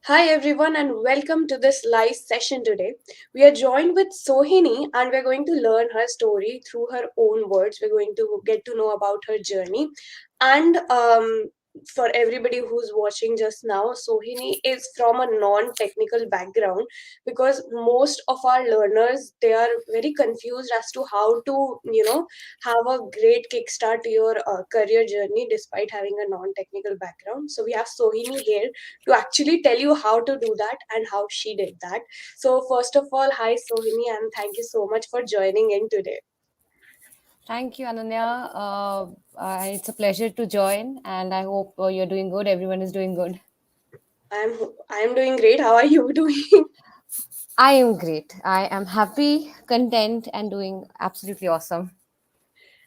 Hi everyone and welcome to this live session today. We are joined with Sohini and we're going to learn her story through her own words. We're going to get to know about her journey. And for everybody who's watching just now, Sohini is from a non-technical background because most of our learners they are very confused as to how to have a great kickstart to your career journey despite having a non-technical background. So we have Sohini here to actually tell you how to do that and how she did that. So, first of all, hi Sohini, and thank you so much for joining in today. Thank you, Ananya. It's a pleasure to join, and I hope you're doing good. Everyone is doing good. I'm I'm doing great. How are you doing? I am great. I am happy, content, and doing absolutely awesome.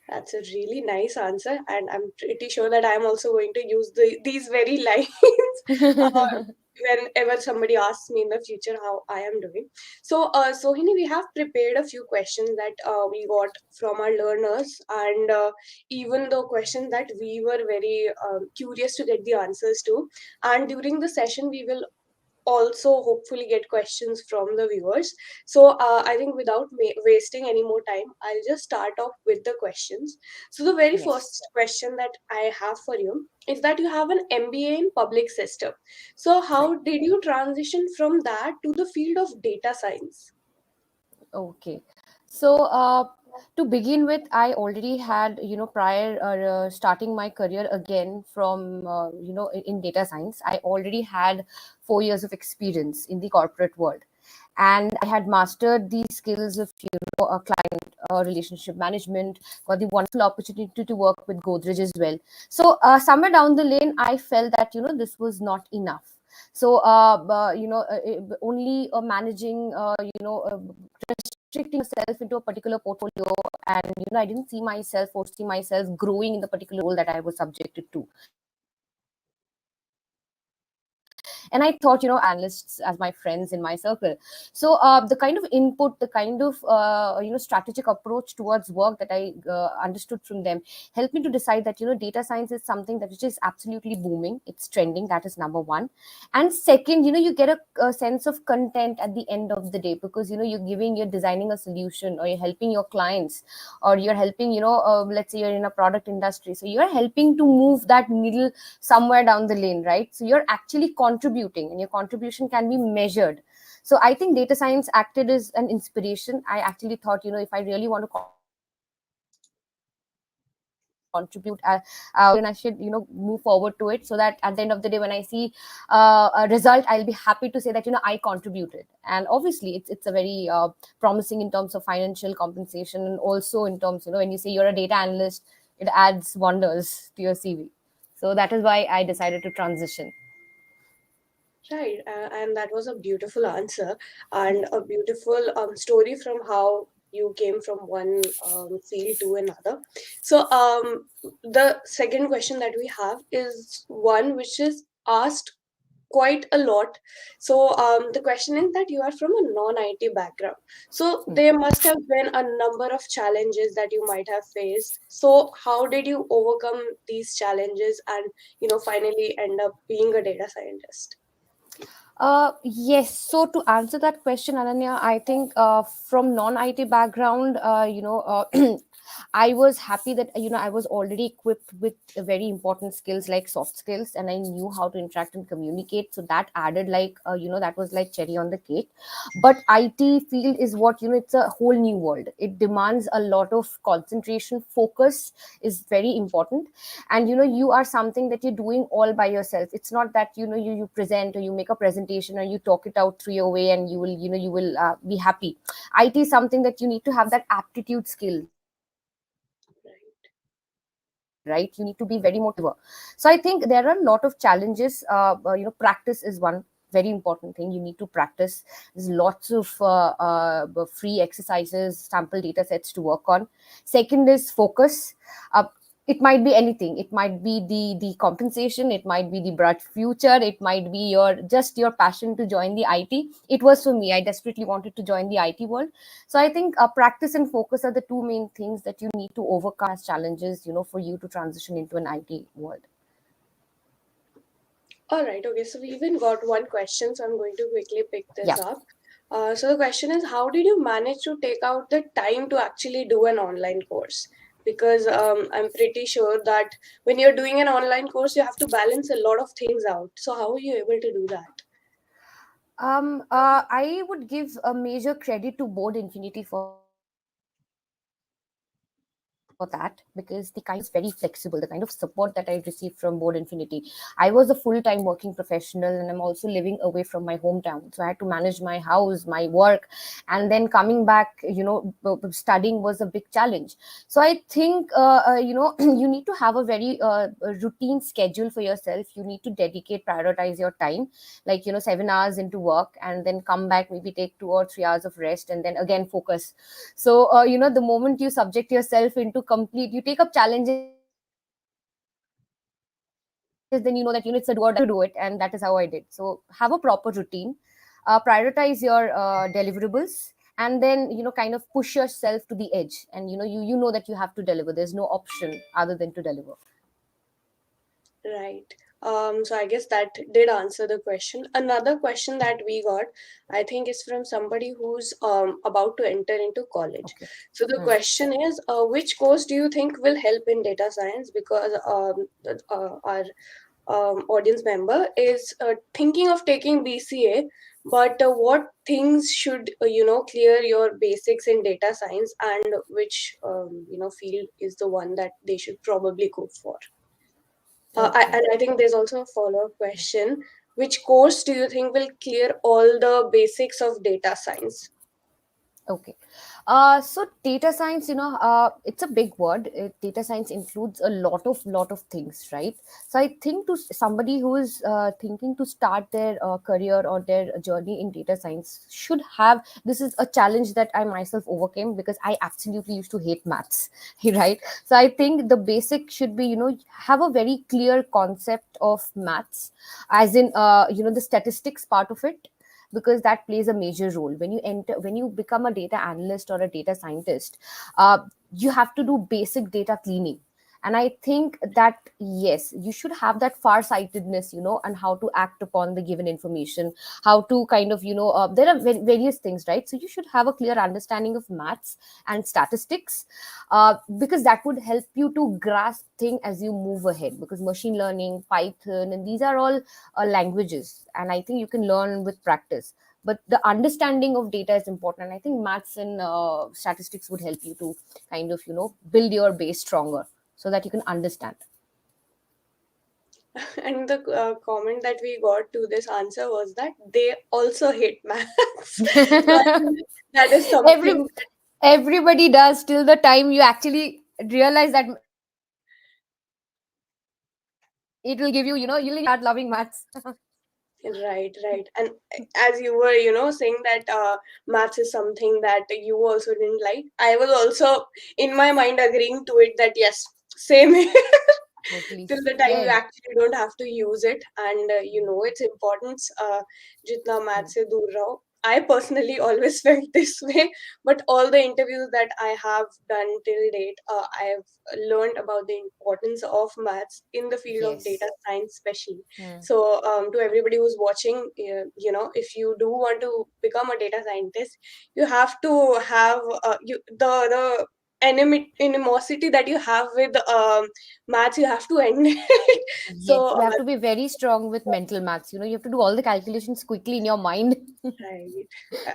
That's a really nice answer, and I'm pretty sure that I'm also going to use these very lines uh, whenever somebody asks me in the future how I am doing. So, Sohini, we have prepared a few questions that we got from our learners, and even the questions that we were very curious to get the answers to. And during the session, we will also hopefully get questions from the viewers. So I think without wasting any more time, I'll just start off with the questions. So the very Yes. first question that I have for you is that you have an MBA in public system. So Right. how did you transition from that to the field of data science? Okay. So, to begin with, I already had, prior starting my career again from, in data science, I already had 4 years of experience in the corporate world. And I had mastered the skills of, a client relationship management, got the wonderful opportunity to work with Godrej as well. So, somewhere down the lane, I felt that, this was not enough. So, only managing, restricting yourself into a particular portfolio, and I didn't see myself foresee myself growing in the particular role that I was subjected to. And I thought, analysts as my friends in my circle. So the kind of input, the kind of strategic approach towards work that I understood from them helped me to decide that data science is something that which is absolutely booming. It's trending. That is number one. And second, you get a sense of content at the end of the day, because you're designing a solution, or you're helping your clients, or you're helping, let's say you're in a product industry, so you're helping to move that needle somewhere down the lane, right? So you're actually contributing, and your contribution can be measured. So I think data science acted as an inspiration. I actually thought, if I really want to contribute, then I should, move forward to it, so that at the end of the day, when I see a result, I'll be happy to say that I contributed. And obviously, it's a very promising in terms of financial compensation, and also in terms, when you say you're a data analyst, it adds wonders to your CV. So that is why I decided to transition. Right, and that was a beautiful answer and a beautiful story from how you came from one field to another. So, the second question that we have is one which is asked quite a lot. So, the question is that you are from a non-IT background. So, Hmm. there must have been a number of challenges that you might have faced. So, how did you overcome these challenges and, finally end up being a data scientist? Yes. So to answer that question, Ananya, I think from non-IT background, I was happy that I was already equipped with very important skills like soft skills, and I knew how to interact and communicate. So that added, like that was like cherry on the cake. But IT field is what, it's a whole new world. It demands a lot of concentration. Focus is very important, and you are something that you're doing all by yourself. It's not that you present, or you make a presentation, or you talk it out through your way, and you will be happy. IT is something that you need to have that aptitude skill, right? You need to be very motivated. So I think there are a lot of challenges. Practice is one very important thing. You need to practice. There's lots of free exercises, sample data sets to work on. Second is focus. It might be anything. It might be the compensation, it might be the bright future, it might be your passion to join the IT. It was for me. I desperately wanted to join the IT world. So I think practice and focus are the two main things that you need to overcome as challenges, for you to transition into an IT world. All right, okay, so we even got one question, so I'm going to quickly pick this Yeah. up. So the question is, how did you manage to take out the time to actually do an online course? Because I'm pretty sure that when you're doing an online course, you have to balance a lot of things out. So how are you able to do that? I would give a major credit to Board Infinity for that, because the kind of support that I received from Board Infinity, I was a full time working professional, and I'm also living away from my hometown. So I had to manage my house, my work, and then coming back, studying was a big challenge. So I think, you need to have a very routine schedule for yourself. You need to dedicate, prioritize your time, like 7 hours into work, and then come back, maybe take 2 or 3 hours of rest, and then again focus. So the moment you subject yourself into complete, you take up challenges, then it's a do or die thing. So have a proper routine, that is how I did. So have a proper routine, prioritize your deliverables, and then kind of push yourself to the edge, and you know that you have to deliver. There's no option other than to deliver. Right. So I guess that did answer the question. Another question that we got, I think, is from somebody who's about to enter into college. Okay. So the Hmm. question is, which course do you think will help in data science? Because our audience member is thinking of taking BCA, but what things should clear your basics in data science, and which field is the one that they should probably go for? Okay. And I think there's also a follow-up question. Which course do you think will clear all the basics of data science? Okay. So data science, it's a big word. Data science includes a lot of things, right? So I think to somebody who is thinking to start their career or their journey in data science should have. This is a challenge that I myself overcame, because I absolutely used to hate maths, right? So I think the basic should be, have a very clear concept of maths, as in, the statistics part of it, because that plays a major role when you become a data analyst or a data scientist. uh, you have to do basic data cleaning, and I think that yes, you should have that far sightedness, and how to act upon the given information, how to kind of, there are various things, right? So you should have a clear understanding of maths and statistics, because that would help you to grasp thing as you move ahead, because machine learning, Python, and these are all languages, and I think you can learn with practice. But the understanding of data is important, and I think maths and statistics would help you to kind of, build your base stronger, so that you can understand. And the comment that we got to this answer was that they also hate maths. So I think that is Every something. everybody does, till the time you actually realize that it will give you, you'll start loving maths. Right, right. And as you were, saying that maths is something that you also didn't like, I was also in my mind agreeing to it that yes, same here. Totally Till the time you scared. actually don't have to use it, and you know its importance. Jitna math Hmm. se dur raho. I personally always felt this way, but all the interviews that I have done till date, I've learned about the importance of maths in the field of Yes. data science, especially. Hmm. So, to everybody who's watching, if you do want to become a data scientist, you have to have the animosity that you have with maths, you have to end it. Yes, So you have to be very strong with mental maths. You have to do all the calculations quickly in your mind. right,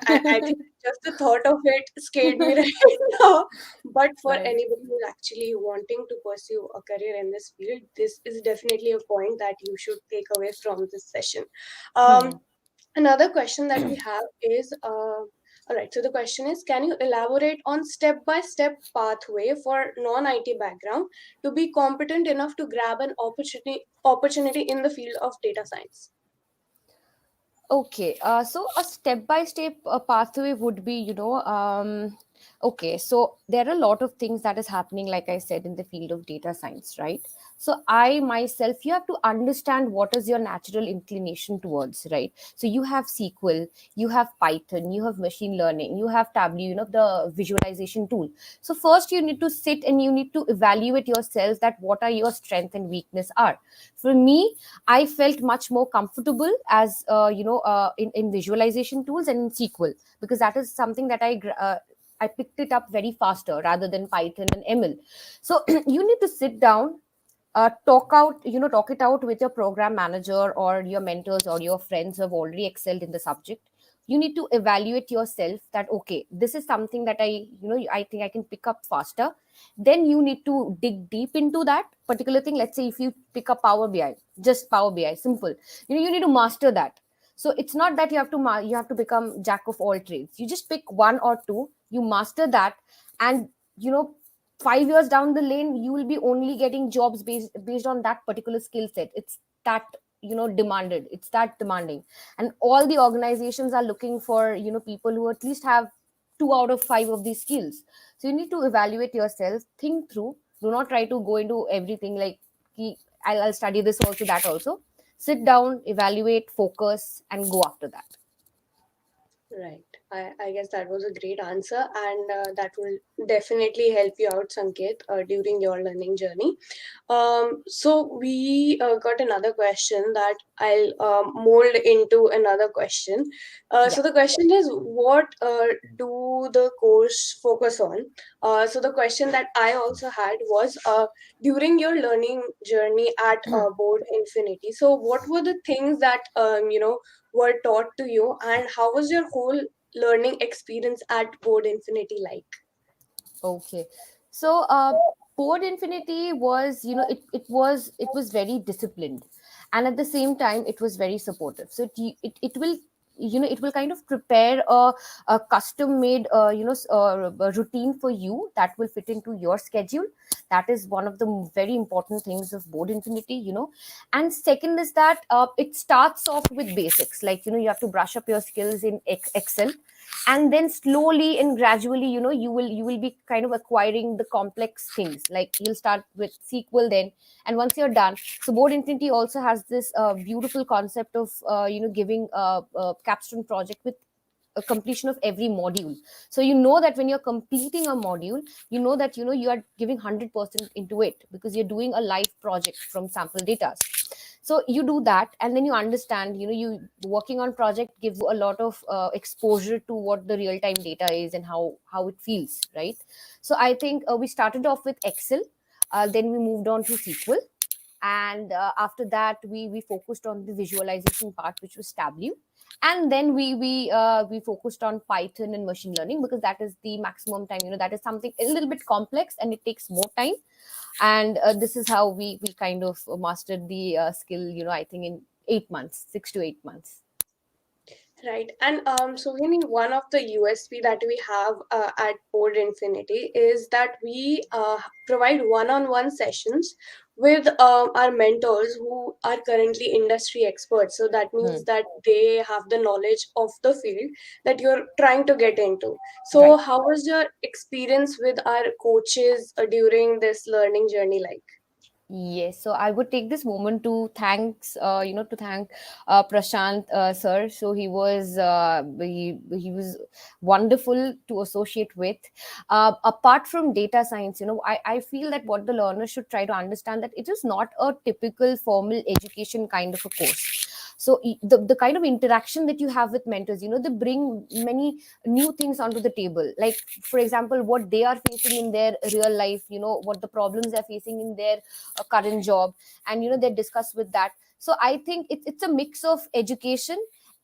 I think just the thought of it scared me right now. But for Right. anybody who's actually wanting to pursue a career in this field, this is definitely a point that you should take away from this session. um Hmm. Another question that we have is, all right, so the question is, can you elaborate on step-by-step pathway for non-IT background to be competent enough to grab an opportunity in the field of data science? Okay, so a step-by-step pathway would be, okay, so there are a lot of things that is happening, like I said, in the field of data science, right? So I myself, you have to understand what is your natural inclination towards, right? So you have SQL, you have Python, you have machine learning, you have Tableau, the visualization tool. So first you need to sit and you need to evaluate yourself, that what are your strength and weakness are. For me, I felt much more comfortable as in visualization tools and in SQL, because that is something that I picked it up very faster rather than Python and ML. So you need to sit down, talk it out with your program manager or your mentors or your friends who have already excelled in the subject. You need to evaluate yourself that, okay, this is something that I think I can pick up faster. Then you need to dig deep into that particular thing. Let's say if you pick up Power BI, just Power BI, simple, you need to master that. So it's not that you have to become jack of all trades. You just pick one or two, you master that, and you know 5 years down the lane you will be only getting jobs based on that particular skill set. It's that demanded, it's that demanding. And all the organizations are looking for people who at least have 2 out of 5 of these skills. So you need to evaluate yourself, think through. Do not try to go into everything like, "Ki, I'll study this also, that also." Sit down, evaluate, focus, and go after that. Right. I guess that was a great answer, and that will definitely help you out, Sanket, during your learning journey. So we got another question that I'll mold into another question. Yeah. So the question is, what do the course focus on? So the question that I also had was, during your learning journey at Board Infinity. So what were the things that were taught to you, and how was your whole learning experience at Board Infinity like? Okay. So Board Infinity was, it was very disciplined, and at the same time it was very supportive. So it will, it will kind of prepare a custom made a routine for you that will fit into your schedule. That is one of the very important things of Board Infinity. And second is that it starts off with basics, like you have to brush up your skills in Excel, and then slowly and gradually you will be kind of acquiring the complex things. Like you'll start with SQL then, and once you're done. So Board Infinity also has this beautiful concept of giving a capstone project with a completion of every module. So you know that when you're completing a module, you know that you are giving 100% into it, because you're doing a live project from sample data. So you do that, and then you understand, you working on project gives you a lot of exposure to what the real time data is and how it feels, right? So I think we started off with Excel, then we moved on to SQL, and after that we focused on the visualization part, which was Tableau. And then we focused on Python and machine learning, because that is the maximum time, that is something a little bit complex and it takes more time. And this is how we kind of mastered the skill, I think in 8 months, 6 to 8 months. Right. And Sohini, one of the USP that we have at Board Infinity is that we provide one-on-one sessions with our mentors who are currently industry experts. So that means Hmm. that they have the knowledge of the field that you're trying to get into. So Right. how was your experience with our coaches during this learning journey like? Yes, so I would take this moment to thank Prashant sir. So he was wonderful to associate with. Apart from data science, I feel that what the learner should try to understand, that it is not a typical formal education kind of a course. So the kind of interaction that you have with mentors, they bring many new things onto the table. Like for example, what they are facing in their real life, what the problems they're facing in their current job, and they discuss with that. So I think it's a mix of education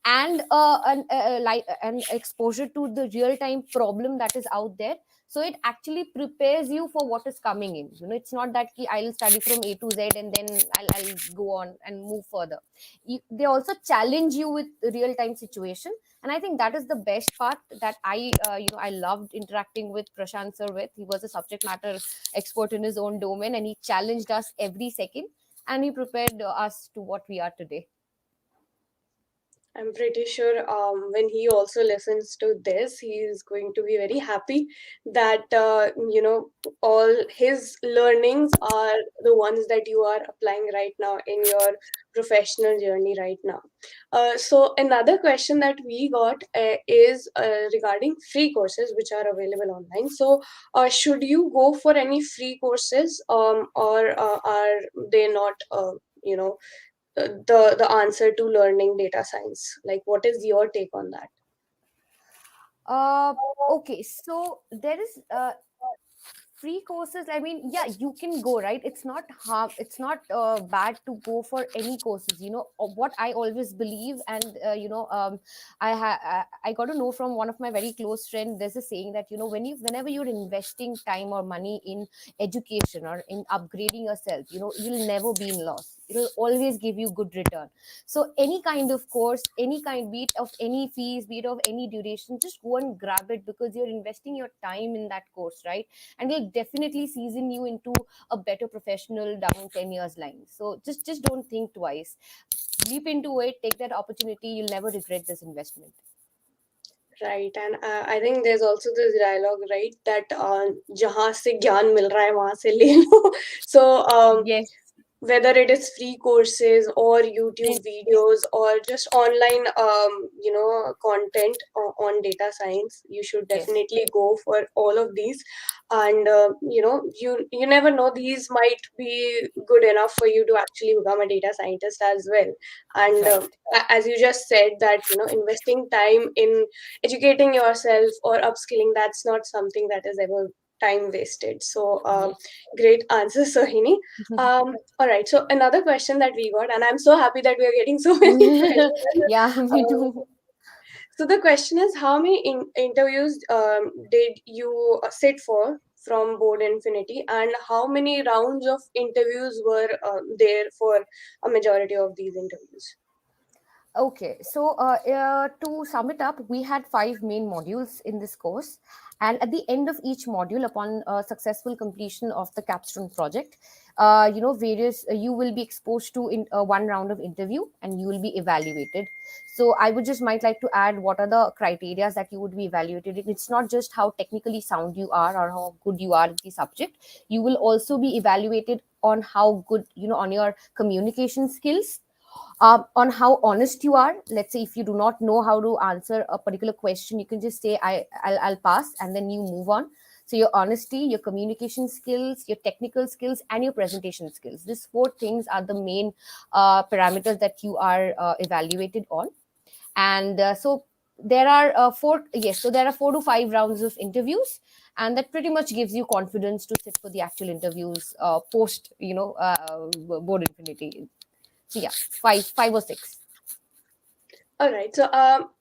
and an exposure to the real time problem that is out there. So it actually prepares you for what is coming in. It's not that I'll study from A to Z and then I'll go on and move further. They also challenge you with real time situation. And I think that is the best part that I loved interacting with Prashant sir with. He was a subject matter expert in his own domain, and he challenged us every second, and he prepared us to what we are today. I'm pretty sure when he also listens to this, he is going to be very happy that, all his learnings are the ones that you are applying right now in your professional journey right now. So, another question that we got is regarding free courses which are available online. So, should you go for any free courses, or are they not, the answer to learning data science? Like, what is your take on that? uh okay, so there is free courses. I mean, yeah, you can go, right? It's not harm, it's not bad to go for any courses, what I always believe. And I got to know from one of my very close friend, there's a saying that, whenever you're investing time or money in education or in upgrading yourself, you'll never be in loss. It'll always give you good return. So any kind of course, any kind, be it of any fees, be it of any duration, just go and grab it, because you're investing your time in that course, right? And will definitely season you into a better professional down 10 years line. So just don't think twice, leap into it, take that opportunity. You'll never regret this investment. Right, and I think there's also this dialogue, right, that जहाँ से ज्ञान मिल रहा है वहां से ले लो. So, Yes. whether it is free courses or YouTube And videos or just online, content on data science, you should yes, definitely go for all of these. And you never know, these might be good enough for you to actually become a data scientist as well. And right. as you just said, that investing time in educating yourself or upskilling, that's not something that is ever time wasted. So, Yes. great answer, Sohini. All right. So another question that we got, and I'm so happy that we are getting so many questions. Yeah, me Um, too. so the question is, how many interviews did you sit for from Board Infinity, and how many rounds of interviews were there for a majority of these interviews? Okay, so to sum it up, we had five main modules in this course, and at the end of each module, upon successful completion of the capstone project, various you will be exposed to in one round of interview, and you will be evaluated. So I would just might like to add what are the criteria that you would be evaluated in. It's not just how technically sound you are or how good you are at the subject. You will also be evaluated on how good, on your communication skills, on how honest you are. Let's say if you do not know how to answer a particular question, you can just say I'll pass, and then you move on. So your honesty, your communication skills, your technical skills, and your presentation skills, these four things are the main parameters that you are evaluated on. And so there are there are 4 to 5 rounds of interviews, and that pretty much gives you confidence to sit for the actual interviews post board infinity. So yeah, five or six. All right. So,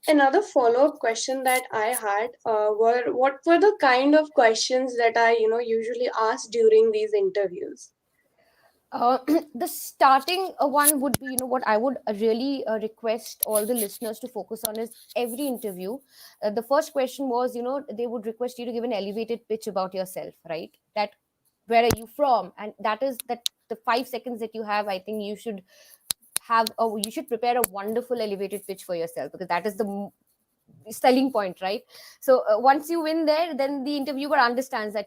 another follow-up question that I had were, what were the kind of questions that I, usually ask during these interviews? Uh, the starting one would be, what I would really request all the listeners to focus on is every interview. The first question was, they would request you to give an elevated pitch about yourself, right? That where are you from, and that is that the 5 seconds that you have. I think you should prepare a wonderful elevated pitch for yourself, because that is the selling point, right? So once you win there, then the interviewer understands that,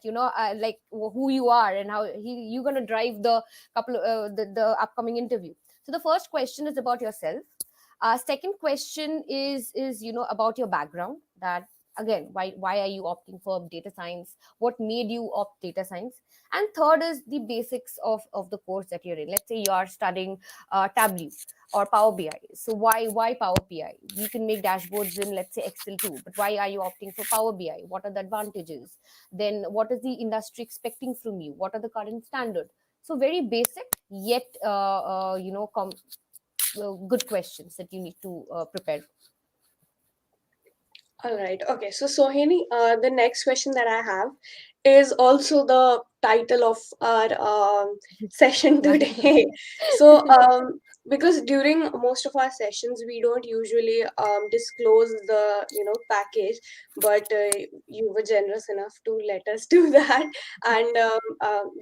like who you are and how you're going to drive the the upcoming interview. So the first question is about yourself. Second question is about your background, that again, why are you opting for data science, what made you opt data science. And third is the basics of the course that you're in. Let's say you are studying Tableau or Power BI. So why Power BI? You can make dashboards in, let's say, Excel too, but why are you opting for Power BI? What are the advantages? Then what is the industry expecting from you? What are the current standards? So very basic, yet good questions that you need to prepare. All right. Okay. So, Sohini, the next question that I have is also the title of our session Yeah. today. So, because during most of our sessions we don't usually disclose the package, but you were generous enough to let us do that. And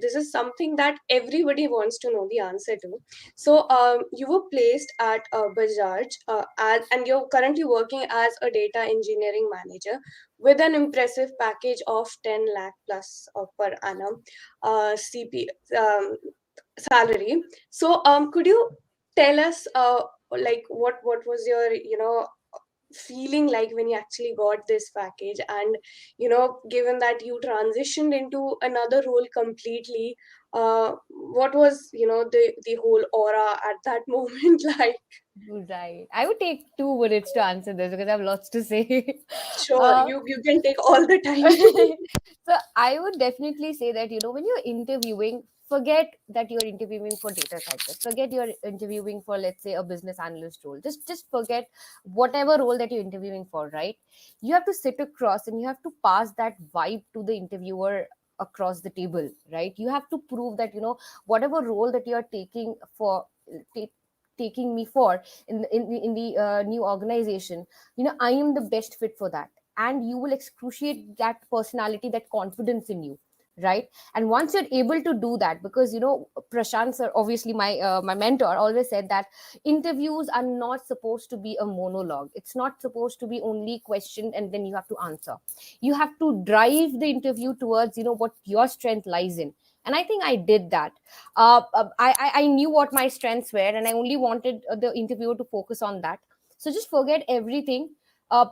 this is something that everybody wants to know the answer to. So you were placed at Bajaj, and you're currently working as a data engineering manager with an impressive package of 10 lakh plus per annum CP salary. So could you tell us like what was your feeling like when you actually got this package, and given that you transitioned into another role completely, what was the whole aura at that moment like? Right. I would take 2 minutes to answer this because I have lots to say. Sure, uh, you can take all the time. so I would definitely say that, when you're interviewing, forget that you're interviewing for data scientist. Forget you're interviewing for, let's say, a business analyst role. Just forget whatever role that you're interviewing for, right? You have to sit across and you have to pass that vibe to the interviewer across the table, right? You have to prove that, whatever role that you're taking for ta- taking me for in the new organization, I am the best fit for that. And you will excruciate that personality, that confidence in you, right? And once you're able to do that, because Prashant sir, obviously my mentor, always said that interviews are not supposed to be a monologue. It's not supposed to be only questioned and then you have to answer. You have to drive the interview towards what your strength lies in. And I think I did that. I knew what my strengths were, and I only wanted the interviewer to focus on that. So just forget everything. uh,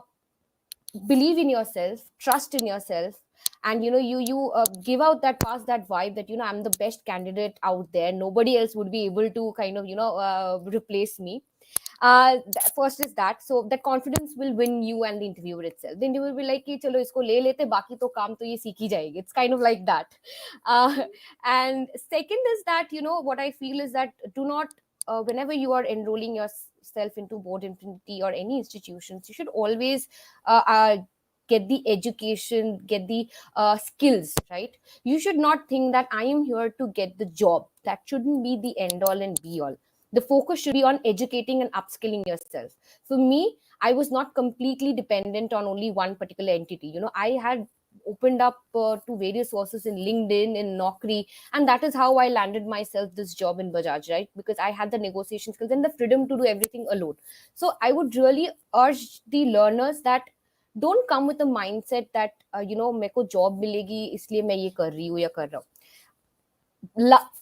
Believe in yourself, trust in yourself, and you give out that pass that vibe that I'm the best candidate out there. Nobody else would be able to kind of replace me. First is that, so that confidence will win you and the interviewer itself. The interviewer will be like कि चलो इसको ले लेते, बाकी तो काम तो ये सीख ही जाएगी. It's kind of like that. uh, and second is that, what I feel is that, do not, whenever you are enrolling yourself into board infinity or any institutions, you should always get the education, get the skills, right? You should not think that I am here to get the job. That shouldn't be the end all and be all. The focus should be on educating and upskilling yourself. For me, I was not completely dependent on only one particular entity. I had opened up to various sources in LinkedIn, in Naukri, and that is how I landed myself this job in Bajaj, right? Because I had the negotiation skills and the freedom to do everything alone. So I would really urge the learners that don't come with a mindset that मेरे को job मिलेगी इसलिए मैं ये कर रही हूँ या कर रहा हूँ.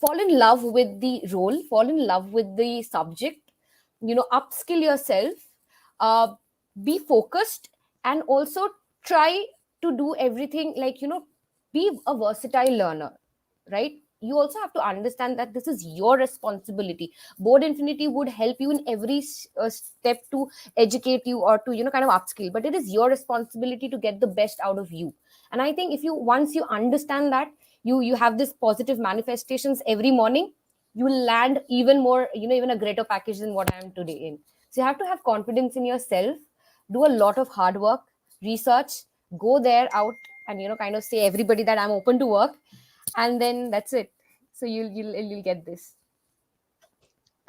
Fall in love with the role, fall in love with the subject, upskill yourself, uh, be focused, and also try to do everything, like, be a versatile learner, right? You also have to understand that this is your responsibility. Board Infinity would help you in every step to educate you or to, kind of upskill, but it is your responsibility to get the best out of you. And I think if you once you understand that, you have this positive manifestations every morning, you will land even more, even a greater package than what I am today in. So you have to have confidence in yourself, do a lot of hard work, research, go there out, and kind of say everybody that I'm open to work, and then that's it. So you'll get this.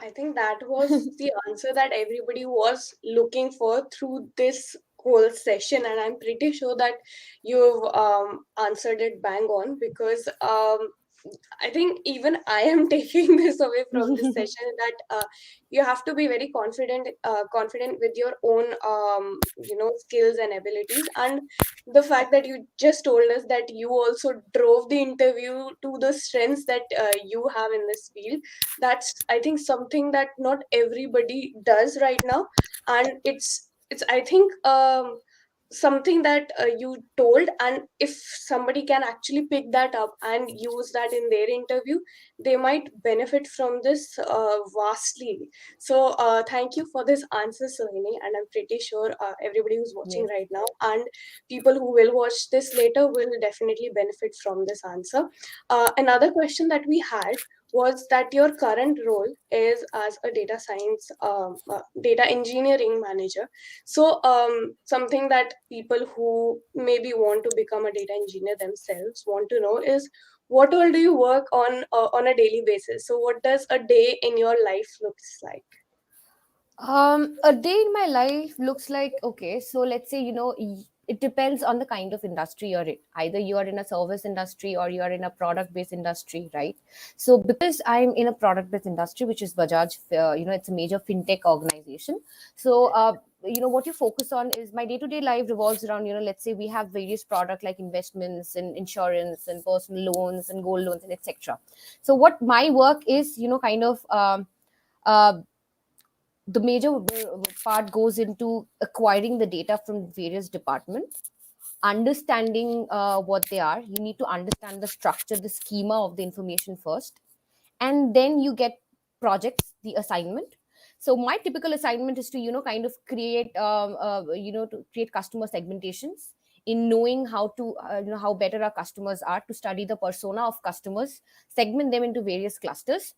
I think that was the answer that everybody was looking for through this whole session, and I'm pretty sure that you've answered it bang on, because I think even I am taking this away from this session, that you have to be very confident with your own skills and abilities. And the fact that you just told us that you also drove the interview to the strengths that you have in this field, that's, I think, something that not everybody does right now. And it's I think something that you told, and if somebody can actually pick that up and use that in their interview, they might benefit from this vastly. So thank you for this answer, Sohini, and I'm pretty sure everybody who's watching Yes. right now and people who will watch this later will definitely benefit from this answer. Another question that we had was that your current role is as a data science data engineering manager. So something that people who maybe want to become a data engineer themselves want to know is, what all do you work on a daily basis? So what does a day in your life looks like? A day in my life looks like, okay, so let's say, it depends on the kind of industry you're in. Either you are in a service industry or you are in a product based industry, right? So because I'm in a product based industry, which is Bajaj, it's a major fintech organization. So, what you focus on is my day to day life revolves around, let's say we have various product like investments and insurance and personal loans and gold loans and etc. So what my work is, kind of, uh, the major part goes into acquiring the data from various departments, understanding what they are. You need to understand the structure, the schema of the information first, and then you get projects, the assignment. So my typical assignment is to, kind of create, to create customer segmentations, in knowing how to, how better our customers are, to study the persona of customers, segment them into various clusters,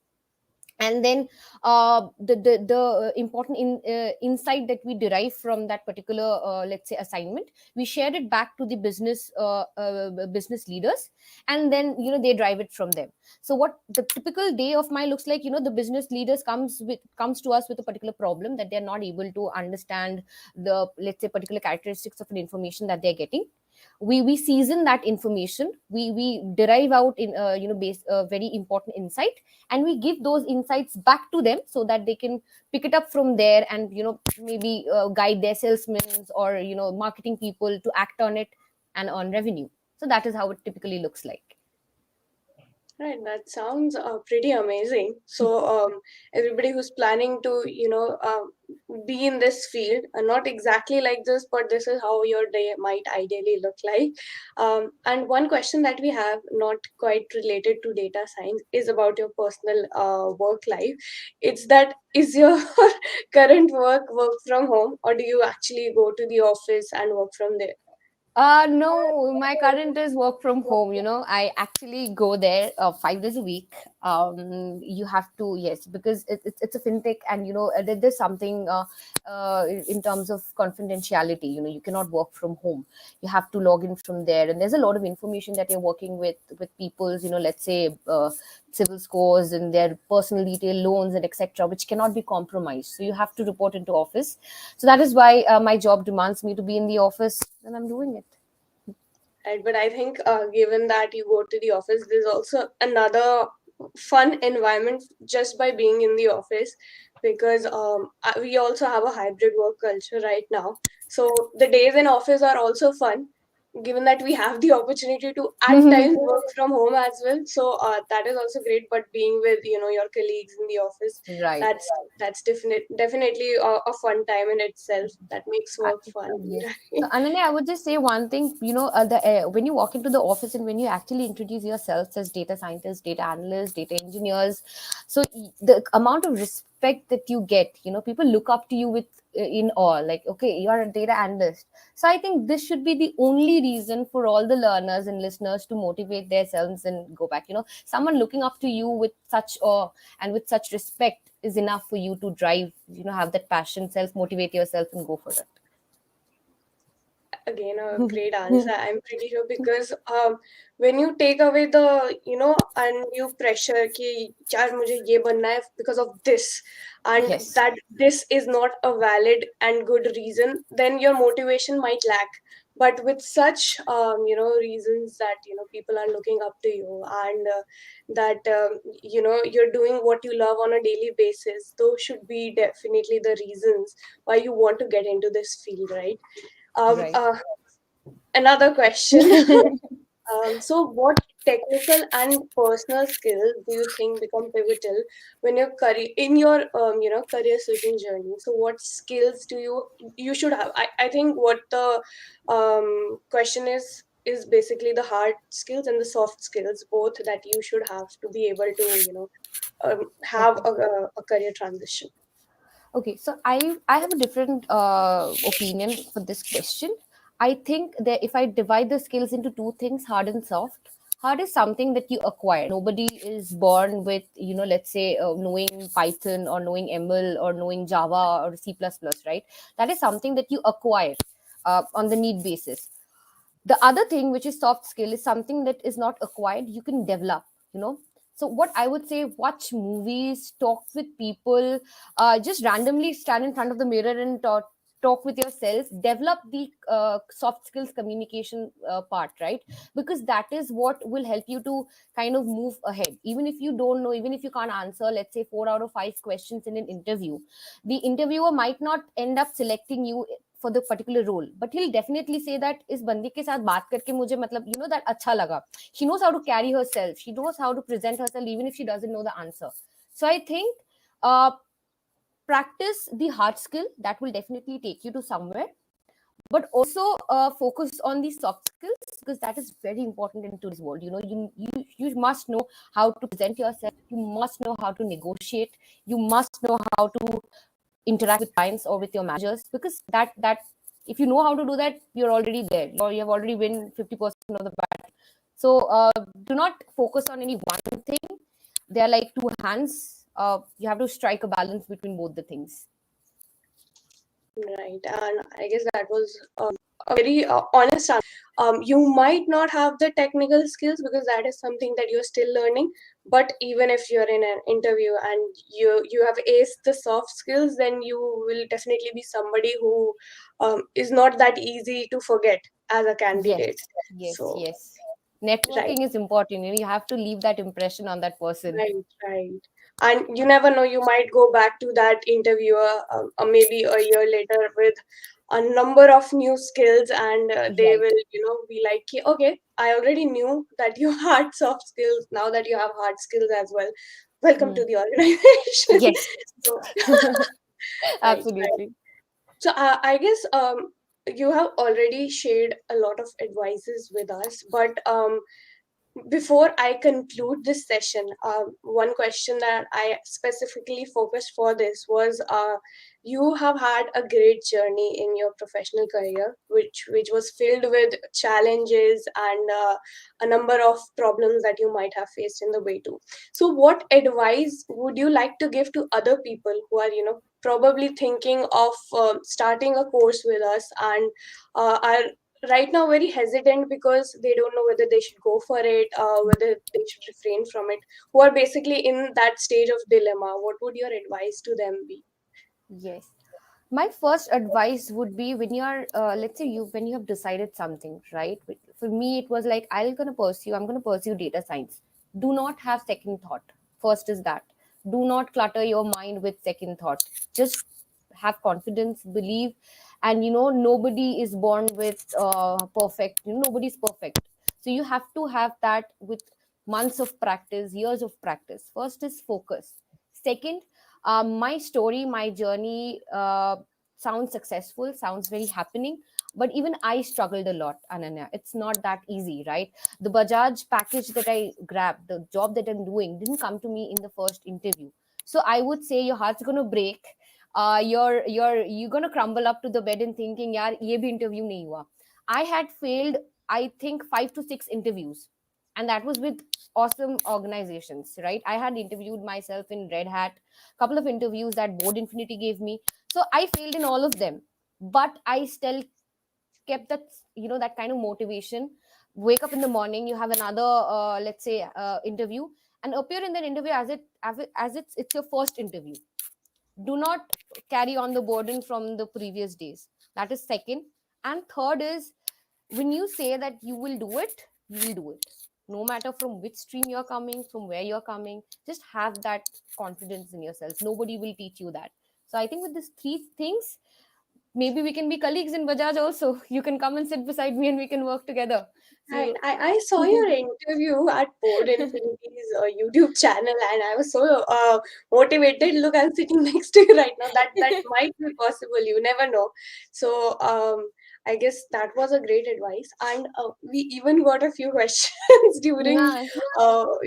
and then the important insight that we derive from that particular, let's say, assignment, we share it back to the business leaders, and then, they drive it from them. So what the typical day of my looks like, the business leaders comes to us with a particular problem that they're not able to understand the, let's say, particular characteristics of an information that they're getting. We season that information, we derive out in, base very important insight, and we give those insights back to them so that they can pick it up from there, and, maybe guide their salesmen or, marketing people to act on it and earn revenue. So that is how it typically looks like. Right, that sounds pretty amazing. So, everybody who's planning to, be in this field, not exactly like this, but this is how your day might ideally look like. And one question that we have, not quite related to data science, is about your personal work life. It's that, is your current work from home, or do you actually go to the office and work from there? No, my current is work from home. I actually go there 5 days a week. You have to, yes, because it's a fintech, and, there's something in terms of confidentiality. You cannot work from home. You have to log in from there, and there's a lot of information that you're working with people's, let's say, civil scores and their personal detail, loans and etc., which cannot be compromised. So you have to report into office. So that is why my job demands me to be in the office, and I'm doing it. Right, but I think given that you go to the office, there's also another fun environment just by being in the office, because we also have a hybrid work culture right now. So the days in office are also fun, given that we have the opportunity to at times work from home as well. So that is also great. But being with your colleagues in the office, Right. that's definitely a fun time in itself. That makes work fun. Yes. So, Ananya, I would just say one thing. When you walk into the office and when you actually introduce yourselves as data scientists, data analysts, data engineers, so the amount of respect that you get, people look up to you with, in awe. Like, okay, you are a data analyst. So I think this should be the only reason for all the learners and listeners to motivate themselves and go back. Someone looking up to you with such awe and with such respect is enough for you to drive, have that passion, self motivate yourself and go for it. Again, a great answer, I'm pretty sure, because when you take away the undue pressure कि यार मुझे ये बनना है because of this, and Yes. that this is not a valid and good reason, then your motivation might lack. But with such reasons that people are looking up to you, and that you're doing what you love on a daily basis, those should be definitely the reasons why you want to get into this field, right? um, Right. uh, Another question. So, what technical and personal skills do you think become pivotal when your career in your career switching journey? So, what skills do you should have? I think what the question is basically the hard skills and the soft skills, both that you should have to be able to have Okay. a career transition. Okay, so I have a different opinion for this question. I think that if I divide the skills into two things, hard and soft, hard is something that you acquire. Nobody is born with, let's say, knowing Python or knowing ML or knowing Java or C++, right? That is something that you acquire on the need basis. The other thing, which is soft skill, is something that is not acquired, you can develop, you know. So what I would say, watch movies, talk with people, just randomly stand in front of the mirror and talk with yourself, develop the soft skills communication part, right? Because that is what will help you to kind of move ahead. Even if you don't know, even if you can't answer, let's say 4 out of 5 questions in an interview, the interviewer might not end up selecting you for the particular role, but he'll definitely say that इस बंदी के साथ बात करके मुझे मतलब you know that अच्छा लगा. She knows how to carry herself, she knows how to present herself even if she doesn't know the answer. So I think uh, practice the hard skill, that will definitely take you to somewhere, but also focus on the soft skills, because that is very important in today's world. You know, you must know how to present yourself, you must know how to negotiate, you must know how to interact with clients or with your managers, because that if you know how to do that, you're already there, or you have already win 50% of the battle. So do not focus on any one thing. They are like two hands. You have to strike a balance between both the things. Right, and I guess that was a very honest answer. You might not have the technical skills because that is something that you're still learning. But even if you're in an interview and you have aced the soft skills, then you will definitely be somebody who is not that easy to forget as a Yes, candidate. yes, So, yes. right. Networking is important. You know, you have to leave that impression on that person. Right, right. And you never know, you might go back to that interviewer maybe a year later with a number of new skills, and they Right. will, be like, "Okay, okay, I already knew that you had soft skills. Now that you have hard skills as well, welcome Hmm. to the organization." Yes. So, right, right. Absolutely. So I guess you have already shared a lot of advices with us, but before I conclude this session, one question that I specifically focused for this was you have had a great journey in your professional career, which was filled with challenges and a number of problems that you might have faced in the way too. So, what advice would you like to give to other people who are, probably thinking of starting a course with us and are right now very hesitant because they don't know whether they should go for it, whether they should refrain from it, who are basically in that stage of dilemma? What would your advice to them be? Yes. My first advice would be, when you're let's say you when you have decided something, right? For me it was like, I'm going to pursue data science. Do not have second thought. First is that, do not clutter your mind with second thought. Just have confidence, believe. And you know, nobody is born with perfect, you know, nobody's perfect. So you have to have that with months of practice, years of practice. First is focus. Second, my story, my journey sounds successful, sounds very happening, but even I struggled a lot, Ananya. It's not that easy, right? The Bajaj package that I grabbed, the job that I'm doing, didn't come to me in the first interview. So I would say your heart's gonna break. You're gonna crumble up to the bed and thinking, yaar, ye bhi interview nahi hua. I had failed, I think 5 to 6 interviews, and that was with awesome organizations, right? I had interviewed myself in Red Hat, couple of interviews that Board Infinity gave me. So I failed in all of them, but I still kept that, you know, that kind of motivation. Wake up in the morning, you have another let's say interview, and appear in that interview as it's your first interview. Do not carry on the burden from the previous days. That is second. And third is, when you say that you will do it, you will do it, no matter from which stream you're coming, from where you're coming. Just have that confidence in yourself. Nobody will teach you that. So I think with these three things, maybe we can be colleagues in Bajaj also. You can come and sit beside me and we can work together. Right. So I saw your interview at Board Infinity's YouTube channel, and I was so motivated. Look, I'm sitting next to you right now. That might be possible. You never know. So I guess that was a great advice, and we even got a few questions during nice.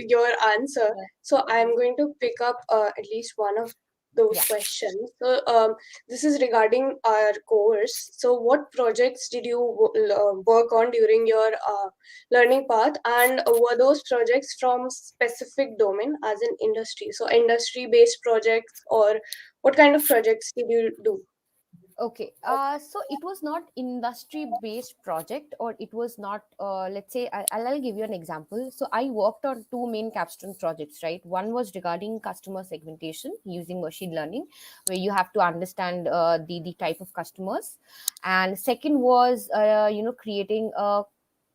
your answer. So I'm going to pick up at least one of those Yeah. questions. So this is regarding our course. So what projects did you work on during your learning path, and were those projects from specific domain as in industry, so industry based projects, or what kind of projects did you do? Okay, so it was not industry-based project, or it was not. Let's say I'll give you an example. So I worked on two main capstone projects, right? One was regarding customer segmentation using machine learning, where you have to understand the type of customers, and second was creating a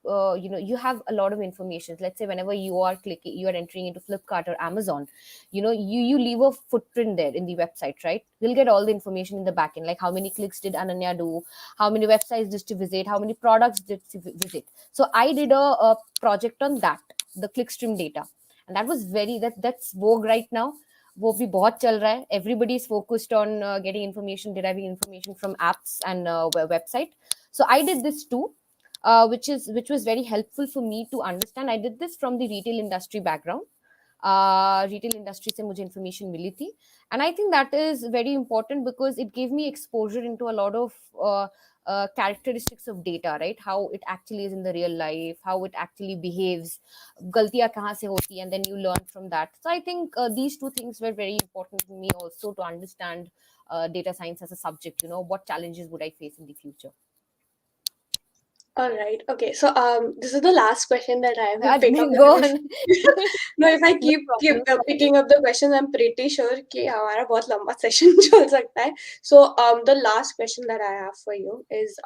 you have a lot of information. Let's say whenever you are entering into Flipkart or Amazon, you leave a footprint there in the website, right? You'll get all the information in the back end, like how many clicks did Ananya do, how many websites did she visit, how many products did she visit. So I did a project on that, the clickstream data. And that was that's vogue right now. वो भी बहुत चल रहा है. Everybody is focused on getting information, deriving information from apps and website. So I did this too, which was very helpful for me to understand. I did this from the retail industry background. Retail industry से मुझे information मिली थी. And I think that is very important because it gave me exposure into a lot of characteristics of data, right? How it actually is in the real life, how it actually behaves, गलतियां कहाँ से होती है, and then you learn from that. So I think these two things were very important for me also to understand data science as a subject. What challenges would I face in the future? All right. Okay. So this is the last question that I will pick up. Go on. No, if I No keep problem. picking up the questions, I'm pretty sure कि हमारा बहुत लंबा session चल सकता है. So the last question that I have for you is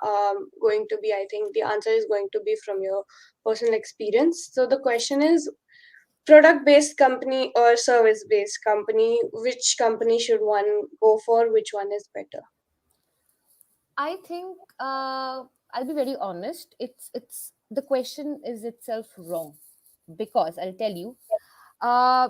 going to be, I think the answer is going to be from your personal experience. So the question is, product based company or service based company, which company should one go for? Which one is better? I think I'll be very honest. It's the question is itself wrong, because I'll tell you. Uh,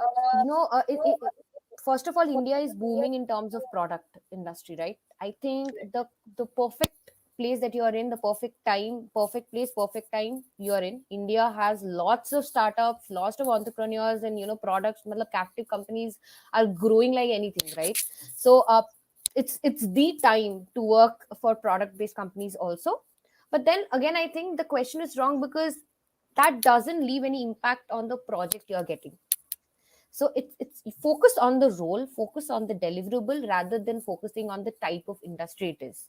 First of all, India is booming in terms of product industry, right? I think the perfect place that you are in, the perfect time, perfect place, perfect time you are in. India has lots of startups, lots of entrepreneurs, and products. मतलब captive companies are growing like anything, right? So it's the time to work for product based companies also. But then again, I think the question is wrong because that doesn't leave any impact on the project you're getting. So it's focused on the role, focus on the deliverable rather than focusing on the type of industry it is.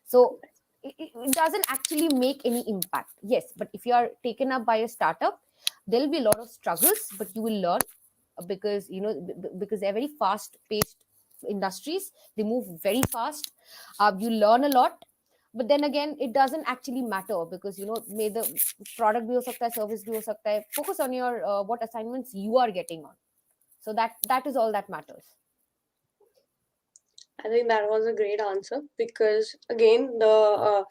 So it doesn't actually make any impact. Yes, but if you are taken up by a startup, there'll be a lot of struggles, but you will learn, because because they're very fast paced industries. They move very fast. You learn a lot. But then again, it doesn't actually matter, because may the product be ho sakta hai, service bhi ho sakta hai. Focus on your what assignments you are getting on. So that is all that matters. I think that was a great answer because again the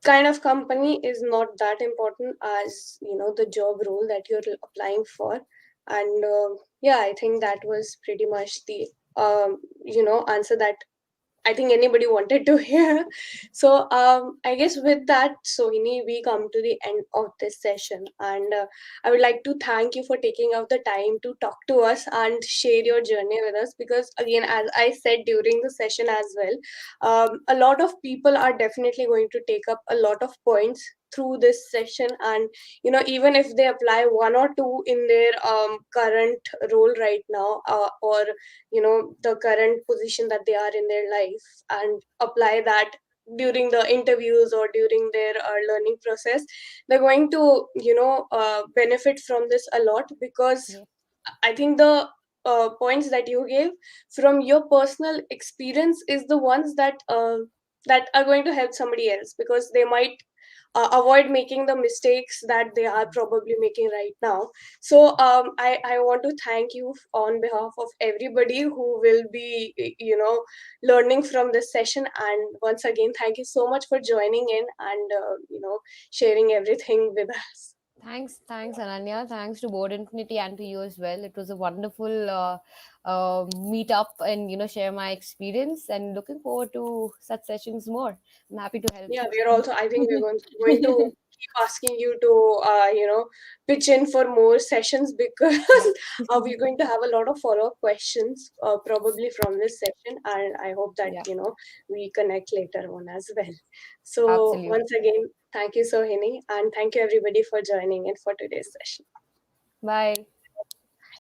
kind of company is not that important as the job role that you're applying for. And yeah, I think that was pretty much the answer that I think anybody wanted to hear. So I guess with that, Sohini, we come to the end of this session, and I would like to thank you for taking out the time to talk to us and share your journey with us. Because again, as I said during the session as well, a lot of people are definitely going to take up a lot of points through this session, and even if they apply one or two in their current role right now, or the current position that they are in their life, and apply that during the interviews or during their learning process, they're going to benefit from this a lot. Because Yeah. I think the points that you gave from your personal experience is the ones that are going to help somebody else, because they might avoid making the mistakes that they are probably making right now. So I want to thank you on behalf of everybody who will be learning from this session. And once again, thank you so much for joining in and sharing everything with us. Thanks, Ananya. Thanks to Board Infinity and to you as well. It was a wonderful meet up and share my experience. And looking forward to such sessions more. I'm happy to help. Yeah, we're also, I think we're going to keep asking you to, pitch in for more sessions because we're going to have a lot of follow up questions, probably from this session. And I hope that, Yeah, we connect later on as well. So, absolutely. once again, thank you, Sohini, and thank you everybody for joining in for today's session. Bye.